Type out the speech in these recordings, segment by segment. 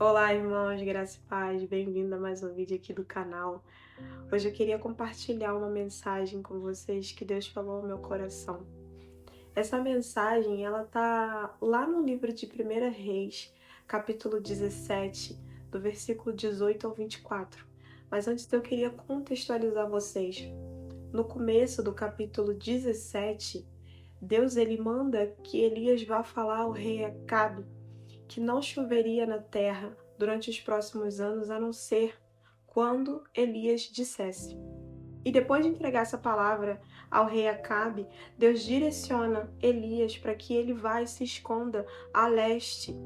Olá, irmãos, graça e paz, bem-vindo a mais um vídeo aqui do canal. Hoje eu queria compartilhar uma mensagem com vocês que Deus falou ao meu coração. Essa mensagem, ela tá lá no livro de 1 Reis, capítulo 17, do versículo 18 ao 24. Mas antes eu queria contextualizar vocês. No começo do capítulo 17, Deus ele manda que Elias vá falar ao rei Acabe que não choveria na terra durante os próximos anos, a não ser quando Elias dissesse. E depois de entregar essa palavra ao rei Acabe, Deus direciona Elias para que ele vá e se esconda a leste,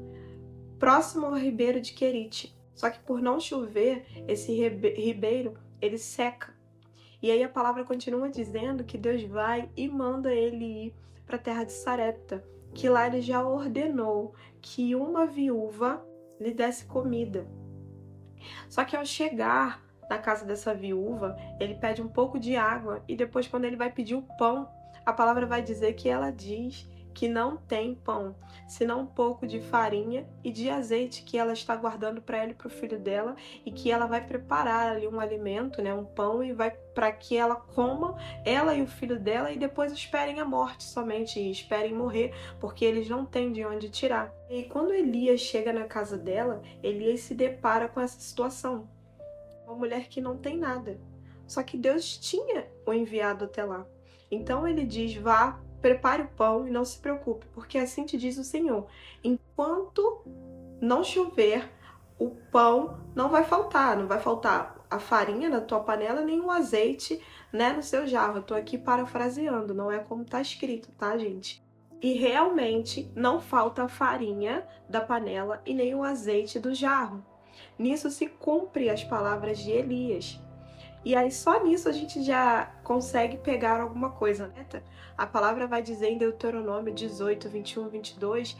próximo ao ribeiro de Querite. Só que por não chover, esse ribeiro, ele seca. E aí a palavra continua dizendo que Deus vai e manda ele ir para a terra de Sarepta, que lá ele já ordenou que uma viúva lhe desse comida. Só que ao chegar na casa dessa viúva, ele pede um pouco de água e depois quando ele vai pedir o pão, a palavra vai dizer que ela diz que não tem pão, senão um pouco de farinha e de azeite que ela está guardando para ela e para o filho dela e que ela vai preparar ali um alimento, né, um pão e vai para que ela coma, ela e o filho dela e depois esperem a morte somente e esperem morrer, porque eles não têm de onde tirar. E quando Elias chega na casa dela, Elias se depara com essa situação. Uma mulher que não tem nada. Só que Deus tinha o enviado até lá. Então ele diz: vá, prepare o pão e não se preocupe, porque assim te diz o Senhor. Enquanto não chover, o pão não vai faltar, não vai faltar a farinha na tua panela, nem o azeite, né, no seu jarro. Eu tô aqui parafraseando, não é como tá escrito, tá, gente? E realmente não falta a farinha da panela e nem o azeite do jarro. Nisso se cumpre as palavras de Elias. E aí só nisso a gente já consegue pegar alguma coisa, né? A palavra vai dizer em Deuteronômio 18, 21, 22,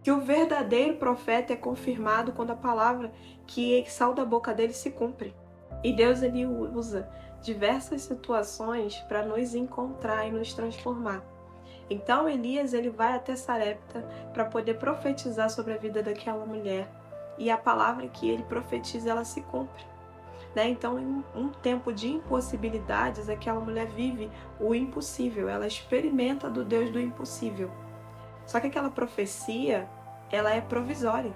que o verdadeiro profeta é confirmado quando a palavra que sai da boca dele se cumpre. E Deus ele usa diversas situações para nos encontrar e nos transformar. Então Elias ele vai até Sarepta para poder profetizar sobre a vida daquela mulher. E a palavra que ele profetiza, ela se cumpre. Né? Então, em um tempo de impossibilidades, aquela mulher vive o impossível, ela experimenta do Deus do impossível. Só que aquela profecia, ela é provisória.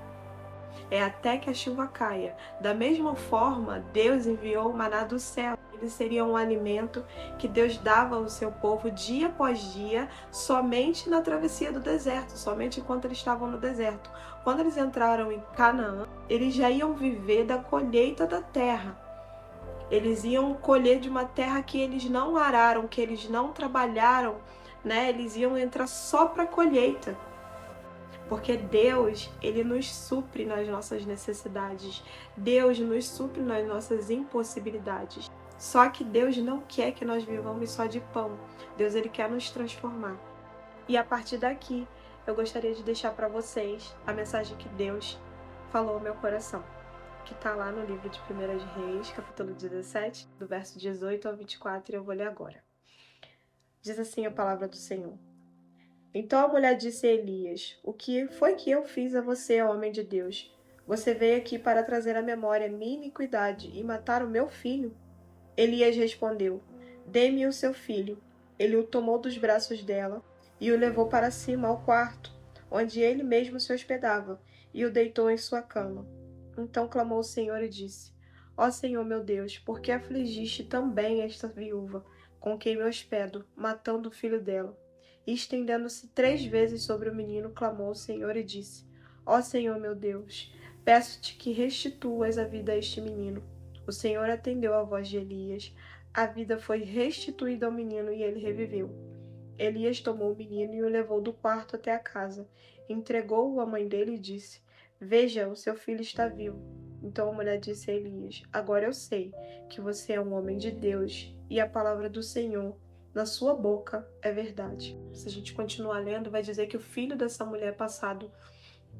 É até que a chuva caia. Da mesma forma, Deus enviou o maná do céu. Ele seria um alimento que Deus dava ao seu povo dia após dia, somente na travessia do deserto, somente enquanto eles estavam no deserto. Quando eles entraram em Canaã, eles já iam viver da colheita da terra. Eles iam colher de uma terra que eles não araram, que eles não trabalharam, né? Eles iam entrar só para a colheita. Porque Deus, ele nos supre nas nossas necessidades. Deus nos supre nas nossas impossibilidades. Só que Deus não quer que nós vivamos só de pão. Deus, ele quer nos transformar. E a partir daqui, eu gostaria de deixar para vocês a mensagem que Deus falou ao meu coração, que está lá no livro de 1 Reis, capítulo 17, do verso 18 ao 24, e eu vou ler agora. Diz assim a palavra do Senhor. Então a mulher disse a Elias: o que foi que eu fiz a você, homem de Deus? Você veio aqui para trazer à memória minha iniquidade e matar o meu filho? Elias respondeu: dê-me o seu filho. Ele o tomou dos braços dela e o levou para cima ao quarto, onde ele mesmo se hospedava, e o deitou em sua cama. Então clamou o Senhor e disse: ó Senhor meu Deus, por que afligiste também esta viúva, com quem me hospedo, matando o filho dela? E estendendo-se 3 vezes sobre o menino, clamou o Senhor e disse: ó Senhor meu Deus, peço-te que restituas a vida a este menino. O Senhor atendeu à voz de Elias. A vida foi restituída ao menino e ele reviveu. Elias tomou o menino e o levou do quarto até a casa. Entregou-o à mãe dele e disse: veja, o seu filho está vivo. Então a mulher disse a Elias: agora eu sei que você é um homem de Deus e a palavra do Senhor na sua boca é verdade. Se a gente continuar lendo, vai dizer que o filho dessa mulher, passado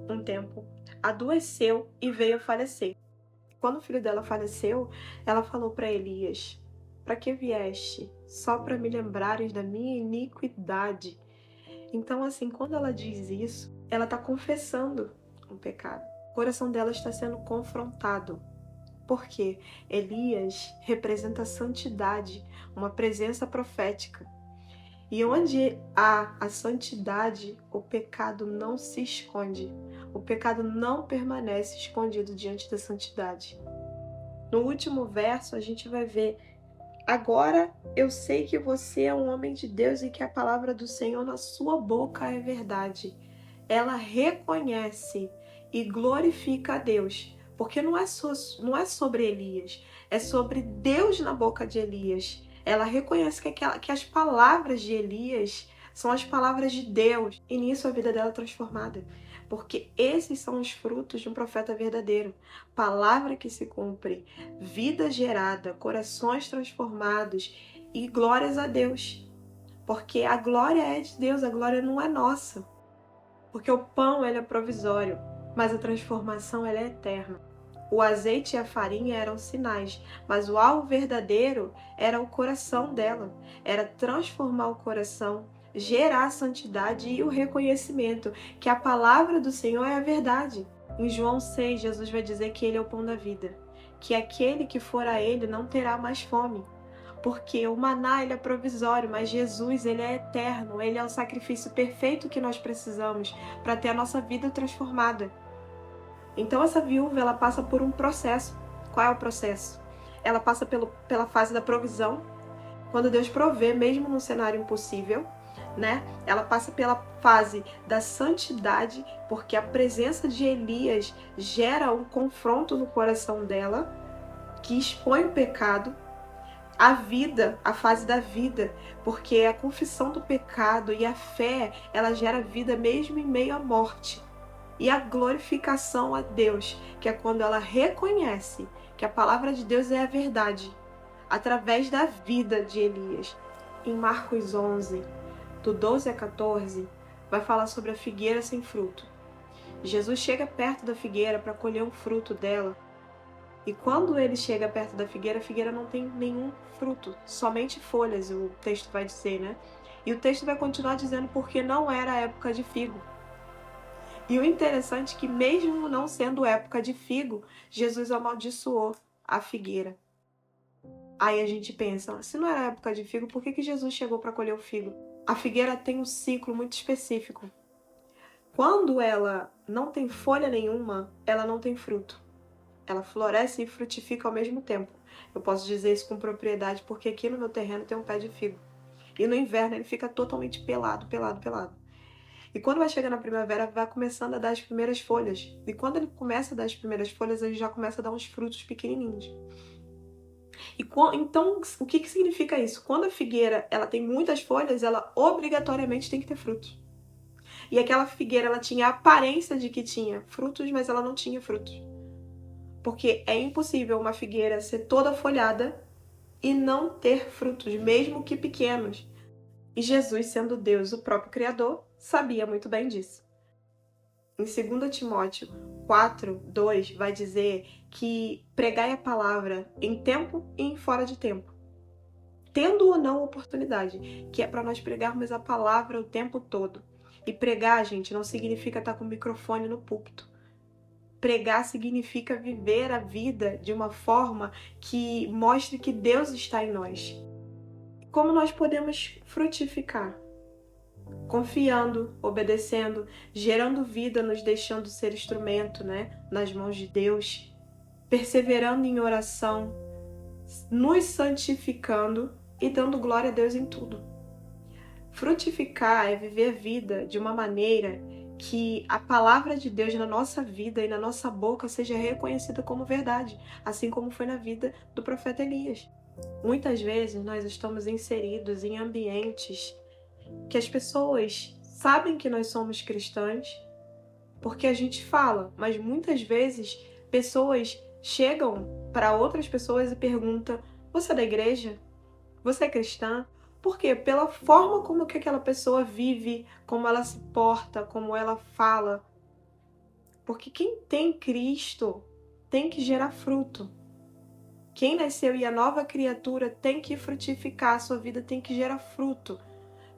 um tempo, adoeceu e veio a falecer. Quando o filho dela faleceu, ela falou para Elias: para que vieste? Só para me lembrares da minha iniquidade. Então, assim, quando ela diz isso, ela está confessando um pecado. coração dela está sendo confrontado. Por quê? Elias representa a santidade, uma presença profética. E onde há a santidade, o pecado não se esconde. O pecado não permanece escondido diante da santidade. No último verso, a gente vai ver: agora eu sei que você é um homem de Deus e que a palavra do Senhor na sua boca é verdade. Ela reconhece e glorifica a Deus, porque não é sobre Elias, é sobre Deus na boca de Elias. Ela reconhece que as palavras de Elias são as palavras de Deus, e nisso a vida dela é transformada. Porque esses são os frutos de um profeta verdadeiro. Palavra que se cumpre, vida gerada, corações transformados e glórias a Deus. Porque a glória é de Deus, a glória não é nossa. Porque o pão ele é provisório, mas a transformação ela é eterna. O azeite e a farinha eram sinais, mas o alvo verdadeiro era o coração dela. Era transformar o coração, gerar a santidade e o reconhecimento que a palavra do Senhor é a verdade. Em João 6, Jesus vai dizer que ele é o pão da vida, que aquele que for a ele não terá mais fome. Porque o maná ele é provisório, mas Jesus ele é eterno, ele é o sacrifício perfeito que nós precisamos para ter a nossa vida transformada. Então essa viúva ela passa por um processo. Qual é o processo? Ela passa pela fase da provisão, quando Deus provê mesmo num cenário impossível, né? Ela passa pela fase da santidade, porque a presença de Elias gera um confronto no coração dela, que expõe o pecado. A vida, a fase da vida, porque a confissão do pecado e a fé, ela gera vida mesmo em meio à morte. E a glorificação a Deus, que é quando ela reconhece que a palavra de Deus é a verdade, através da vida de Elias. Em Marcos 11, do 12 a 14, vai falar sobre a figueira sem fruto. Jesus chega perto da figueira para colher um fruto dela. E quando ele chega perto da figueira, a figueira não tem nenhum fruto, somente folhas, o texto vai dizer, né? E o texto vai continuar dizendo porque não era a época de figo. E o interessante é que mesmo não sendo época de figo, Jesus amaldiçoou a figueira. Aí a gente pensa, se não era época de figo, por que Jesus chegou para colher o figo? A figueira tem um ciclo muito específico. Quando ela não tem folha nenhuma, ela não tem fruto. Ela floresce e frutifica ao mesmo tempo. Eu posso dizer isso com propriedade porque aqui no meu terreno tem um pé de figo. E no inverno ele fica totalmente pelado. E quando vai chegando na primavera, vai começando a dar as primeiras folhas. E quando ele começa a dar as primeiras folhas, ele já começa a dar uns frutos pequenininhos. Então, o que significa isso? Quando a figueira ela tem muitas folhas, ela obrigatoriamente tem que ter frutos. E aquela figueira ela tinha a aparência de que tinha frutos, mas ela não tinha frutos. Porque é impossível uma figueira ser toda folhada e não ter frutos, mesmo que pequenos. E Jesus, sendo Deus, o próprio Criador, sabia muito bem disso. Em 2 Timóteo 4, 2, vai dizer que pregai a palavra em tempo e em fora de tempo, tendo ou não oportunidade, que é para nós pregarmos a palavra o tempo todo. E pregar, gente, não significa estar com o microfone no púlpito. Pregar significa viver a vida de uma forma que mostre que Deus está em nós. Como nós podemos frutificar? Confiando, obedecendo, gerando vida, nos deixando ser instrumento, né, nas mãos de Deus, perseverando em oração, nos santificando e dando glória a Deus em tudo. Frutificar é viver a vida de uma maneira que a palavra de Deus na nossa vida e na nossa boca seja reconhecida como verdade, assim como foi na vida do profeta Elias. Muitas vezes nós estamos inseridos em ambientes que as pessoas sabem que nós somos cristãs, porque a gente fala, mas muitas vezes pessoas chegam para outras pessoas e perguntam: você é da igreja? Você é cristã? Por quê? Pela forma como que aquela pessoa vive, como ela se porta, como ela fala. Porque quem tem Cristo tem que gerar fruto. Quem nasceu e é nova criatura tem que frutificar, a sua vida tem que gerar fruto.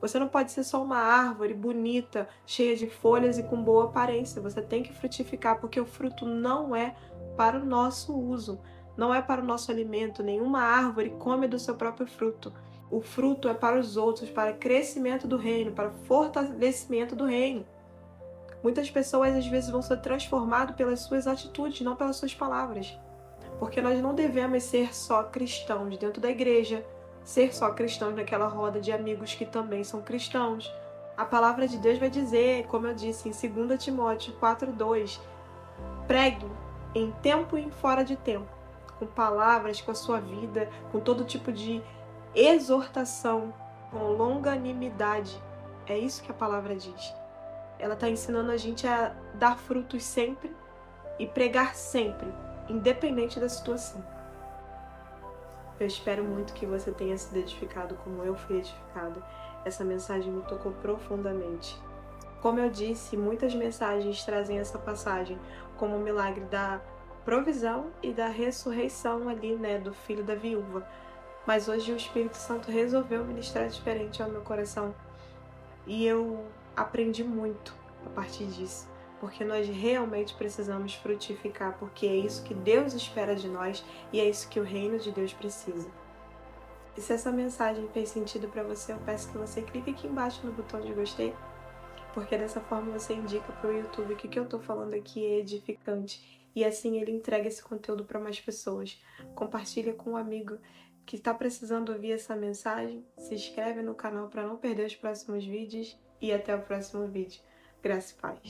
Você não pode ser só uma árvore bonita, cheia de folhas e com boa aparência. Você tem que frutificar, porque o fruto não é para o nosso uso, não é para o nosso alimento. Nenhuma árvore come do seu próprio fruto. O fruto é para os outros, para o crescimento do reino, para o fortalecimento do reino. Muitas pessoas às vezes vão ser transformadas pelas suas atitudes, não pelas suas palavras. Porque nós não devemos ser só cristãos dentro da igreja, ser só cristãos naquela roda de amigos que também são cristãos. A palavra de Deus vai dizer, como eu disse em 2 Timóteo 4:2, pregue em tempo e em fora de tempo, com palavras, com a sua vida, com todo tipo de exortação, com longanimidade. É isso que a palavra diz. Ela está ensinando a gente a dar frutos sempre e pregar sempre, independente da situação. Eu espero muito que você tenha sido edificado como eu fui edificada. Essa mensagem me tocou profundamente. Como eu disse, muitas mensagens trazem essa passagem como o milagre da provisão e da ressurreição ali, né, do filho da viúva. Mas hoje o Espírito Santo resolveu ministrar diferente ao meu coração. E eu aprendi muito a partir disso, porque nós realmente precisamos frutificar, porque é isso que Deus espera de nós e é isso que o reino de Deus precisa. E se essa mensagem fez sentido para você, eu peço que você clique aqui embaixo no botão de gostei, porque dessa forma você indica para o YouTube que o que eu estou falando aqui é edificante e assim ele entrega esse conteúdo para mais pessoas. Compartilha com um amigo que está precisando ouvir essa mensagem, se inscreve no canal para não perder os próximos vídeos e até o próximo vídeo. Graça e paz.